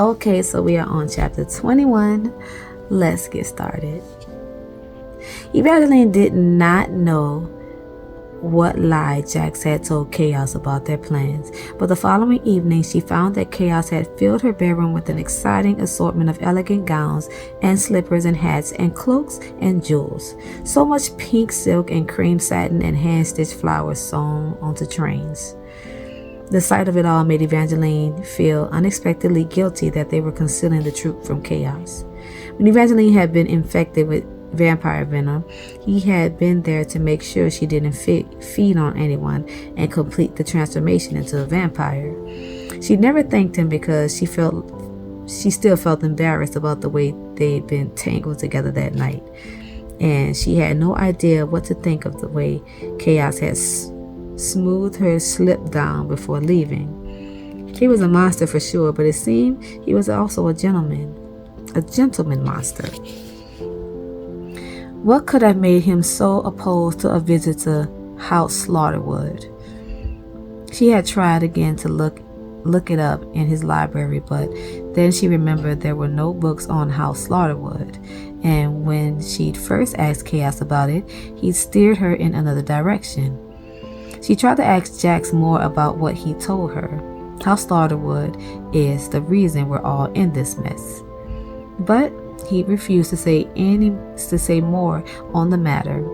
Okay, so we are on chapter 21. Let's get started. Evangeline did not know what lie Jax had told Chaos about their plans, but the following evening she found that Chaos had filled her bedroom with an exciting assortment of elegant gowns and slippers and hats and cloaks and jewels. So much pink silk and cream satin and hand-stitched flowers sewn onto trains. The sight of it all made Evangeline feel unexpectedly guilty that they were concealing the truth from Chaos. When Evangeline had been infected with vampire venom, he had been there to make sure she didn't feed on anyone and complete the transformation into a vampire. She never thanked him because she still felt embarrassed about the way they'd been tangled together that night, and she had no idea what to think of the way Chaos had smoothed her slip down before leaving. He was a monster for sure, but it seemed he was also a gentleman monster. What could have made him so opposed to a visit to House Slaughterwood? She had tried again to look it up in his library, but then she remembered there were no books on House Slaughterwood, and when she'd first asked Chaos about it, he'd steered her in another direction. She tried to ask Jax more about what he told her. House Slaughterwood is the reason we're all in this mess. But he refused to say more on the matter,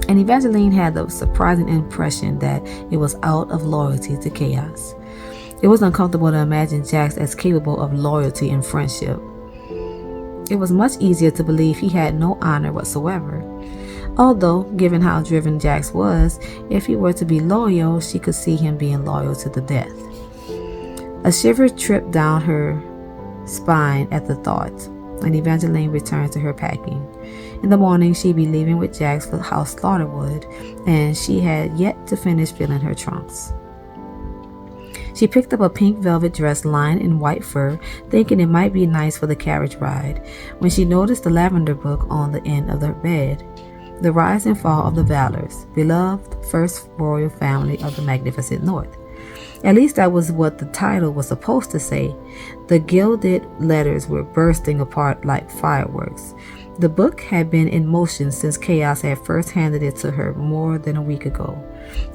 and Evangeline had the surprising impression that it was out of loyalty to Chaos. It was uncomfortable to imagine Jax as capable of loyalty and friendship. It was much easier to believe he had no honor whatsoever. Although, given how driven Jax was, if he were to be loyal, she could see him being loyal to the death. A shiver tripped down her spine at the thought, and Evangeline returned to her packing. In the morning, she'd be leaving with Jax for House Slaughterwood, and she had yet to finish filling her trunks. She picked up a pink velvet dress lined in white fur, thinking it might be nice for the carriage ride, when she noticed the lavender book on the end of the bed. The Rise and Fall of the Valors, beloved first royal family of the magnificent North. At least that was what the title was supposed to say. The gilded letters were bursting apart like fireworks. The book had been in motion since Chaos had first handed it to her more than a week ago.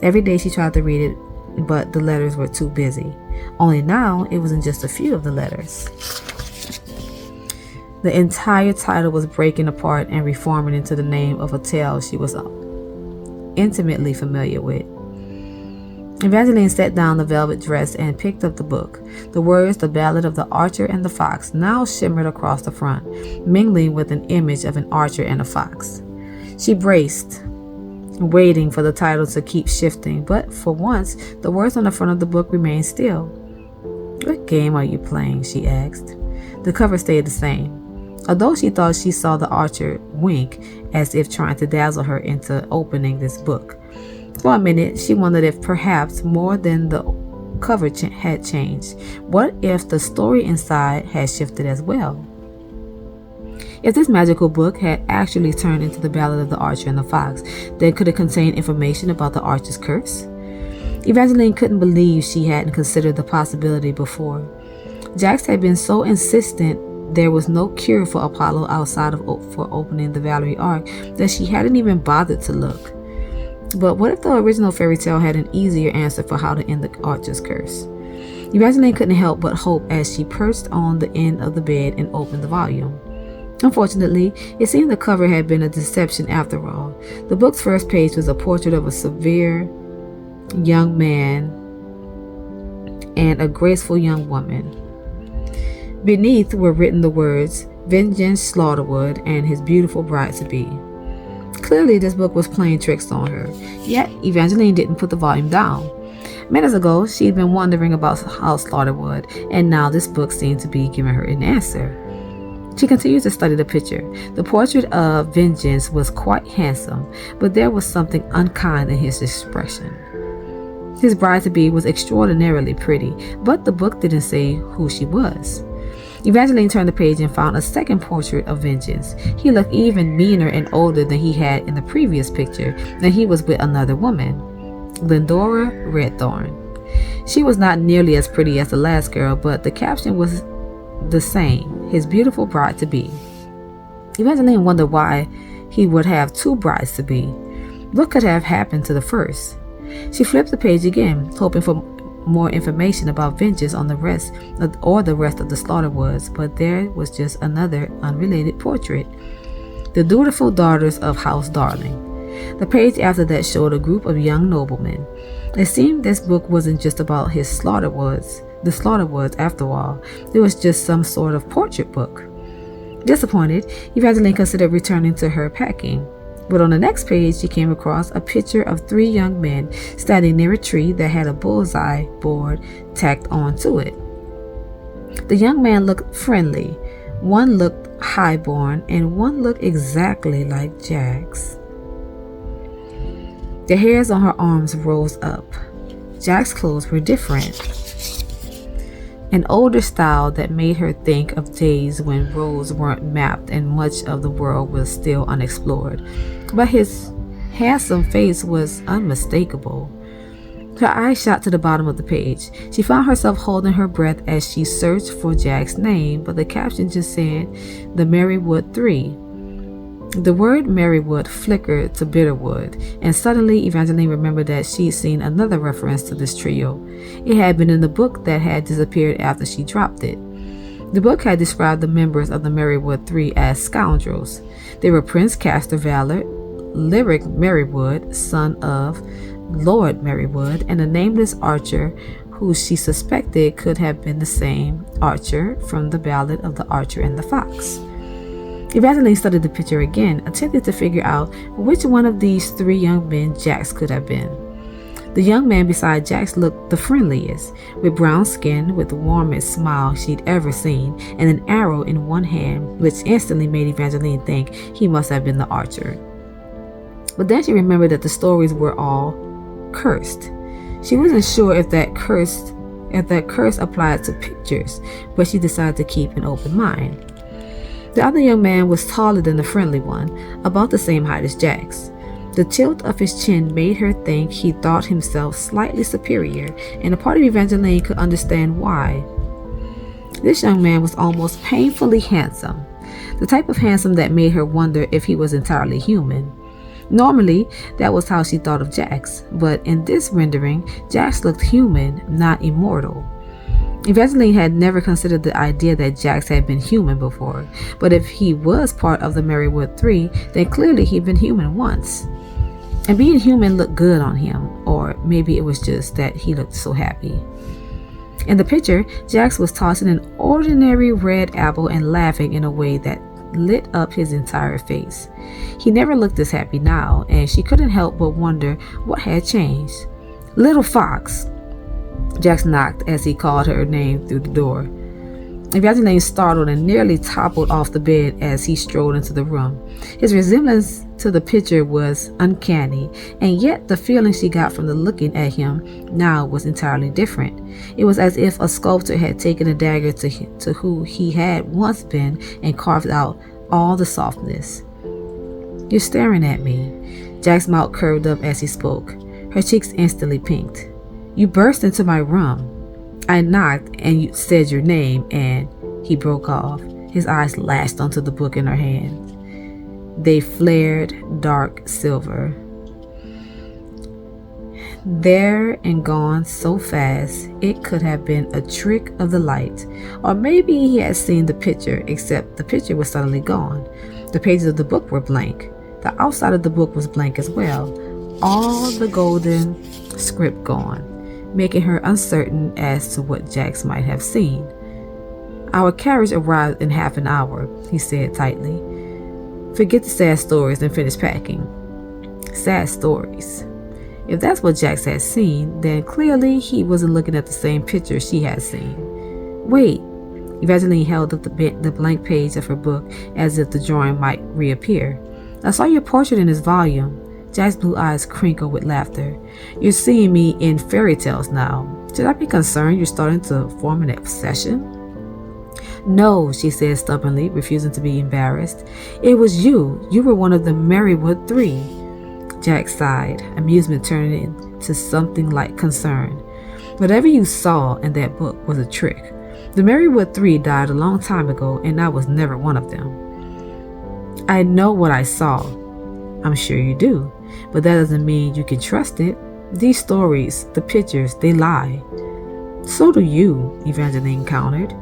Every day she tried to read it, but the letters were too busy. Only now it was in just a few of the letters. The entire title was breaking apart and reforming into the name of a tale she was intimately familiar with. Evangeline set down the velvet dress and picked up the book. The words, "The Ballad of the Archer and the Fox," now shimmered across the front, mingling with an image of an archer and a fox. She braced, waiting for the title to keep shifting, but for once, the words on the front of the book remained still. "What game are you playing?" she asked. The cover stayed the same, although she thought she saw the archer wink as if trying to dazzle her into opening this book. For a minute, she wondered if perhaps more than the cover had changed. What if the story inside had shifted as well? If this magical book had actually turned into the Ballad of the Archer and the Fox, then could it contain information about the archer's curse? Evangeline couldn't believe she hadn't considered the possibility before. Jax had been so insistent there was no cure for Apollo outside of for opening the Valerie Ark that she hadn't even bothered to look. But what if the original fairy tale had an easier answer for how to end the archer's curse? Evangeline couldn't help but hope as she perched on the end of the bed and opened the volume. Unfortunately, it seemed the cover had been a deception after all. The book's first page was a portrait of a severe young man and a graceful young woman. Beneath were written the words, "Vengeance Slaughterwood and his beautiful bride-to-be." Clearly, this book was playing tricks on her, yet Evangeline didn't put the volume down. Minutes ago, she'd been wondering about House Slaughterwood, and now this book seemed to be giving her an answer. She continued to study the picture. The portrait of Vengeance was quite handsome, but there was something unkind in his expression. His bride-to-be was extraordinarily pretty, but the book didn't say who she was. Evangeline turned the page and found a second portrait of Vengeance. He looked even meaner and older than he had in the previous picture, and he was with another woman, Glendora Redthorn. She was not nearly as pretty as the last girl, but the caption was the same, his beautiful bride-to-be. Evangeline wondered why he would have two brides-to-be. What could have happened to the first? She flipped the page again, hoping for more information about vengeance on the rest of the Slaughterwoods, but there was just another unrelated portrait. The dutiful daughters of House Darling. The page after that showed a group of young noblemen. It seemed this book wasn't just about the Slaughterwoods after all. It was just some sort of portrait book. Disappointed, Evangeline considered returning to her packing. But on the next page, she came across a picture of three young men standing near a tree that had a bullseye board tacked onto it. The young man looked friendly. One looked highborn, and one looked exactly like Jack's. The hairs on her arms rose up. Jack's clothes were different. An older style that made her think of days when roads weren't mapped and much of the world was still unexplored. But his handsome face was unmistakable. Her eyes shot to the bottom of the page. She found herself holding her breath as she searched for Jack's name, but the caption just said, "The Merrywood Three." The word Merrywood flickered to Bitterwood, and suddenly Evangeline remembered that she'd seen another reference to this trio. It had been in the book that had disappeared after she dropped it. The book had described the members of the Merrywood Three as scoundrels. They were Prince Castor Ballad, Lyric Merrywood, son of Lord Merrywood, and a nameless archer who she suspected could have been the same archer from the Ballad of the Archer and the Fox. Evangeline studied the picture again, attempting to figure out which one of these three young men Jax could have been. The young man beside Jax looked the friendliest, with brown skin, with the warmest smile she'd ever seen, and an arrow in one hand, which instantly made Evangeline think he must have been the archer. But then she remembered that the stories were all cursed. She wasn't sure if that curse applied to pictures, but she decided to keep an open mind. The other young man was taller than the friendly one, about the same height as Jax. The tilt of his chin made her think he thought himself slightly superior, and a part of Evangeline could understand why. This young man was almost painfully handsome, the type of handsome that made her wonder if he was entirely human. Normally, that was how she thought of Jax, but in this rendering, Jax looked human, not immortal. Evangeline had never considered the idea that Jax had been human before, but if he was part of the Merrywood Three, then clearly he'd been human once. And being human looked good on him, or maybe it was just that he looked so happy. In the picture, Jax was tossing an ordinary red apple and laughing in a way that lit up his entire face. He never looked this happy now, and she couldn't help but wonder what had changed. "Little Fox!" Jax knocked as he called her name through the door. Evangeline startled and nearly toppled off the bed as he strolled into the room. His resemblance to the picture was uncanny, and yet the feeling she got from the looking at him now was entirely different. It was as if a sculptor had taken a dagger to who he had once been and carved out all the softness. "You're staring at me." Jack's mouth curved up as he spoke. Her cheeks instantly pinked. "You burst into my room. I knocked and you said your name," and he broke off. His eyes lashed onto the book in her hand. They flared dark silver. There and gone so fast, it could have been a trick of the light. Or maybe he had seen the picture, except the picture was suddenly gone. The pages of the book were blank. The outside of the book was blank as well. All the golden script gone, making her uncertain as to what Jax might have seen. "Our carriage arrived in half an hour," he said tightly. "Forget the sad stories and finish packing." Sad stories. If that's what Jax had seen, then clearly he wasn't looking at the same picture she had seen. "Wait." Evangeline held up the blank page of her book as if the drawing might reappear. "I saw your portrait in this volume." Jack's blue eyes crinkled with laughter. "You're seeing me in fairy tales now. Should I be concerned you're starting to form an obsession?" "No," she said stubbornly, refusing to be embarrassed. "It was you. You were one of the Merrywood Three." Jack sighed, amusement turning into something like concern. "Whatever you saw in that book was a trick. The Marywood Three died a long time ago, and I was never one of them. I know what I saw. I'm sure you do, but that doesn't mean you can trust it. These stories, the pictures, they lie. So do you, Evangeline countered.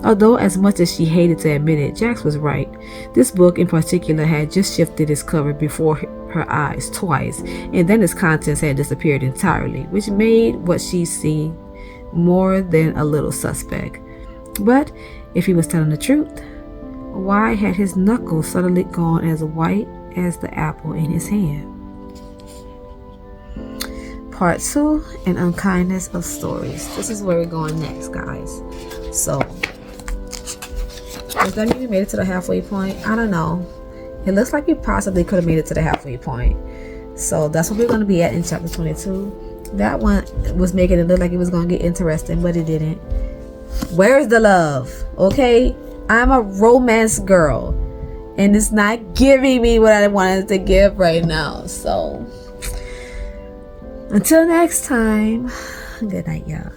Although as much as she hated to admit it, Jax was right. This book in particular had just shifted its cover before her eyes twice, and then its contents had disappeared entirely, which made what she seen more than a little suspect. But if he was telling the truth, why had his knuckles suddenly gone as white as the apple in his hand? Part 2, An Unkindness of Stories. This is where we're going next, guys. So, does that mean we made it to the halfway point? I don't know. It looks like we possibly could have made it to the halfway point. So that's what we're going to be at in chapter 22. That one was making it look like it was going to get interesting, but it didn't. Where's the love? Okay? I'm a romance girl, and it's not giving me what I wanted to give right now. So, until next time, good night, y'all.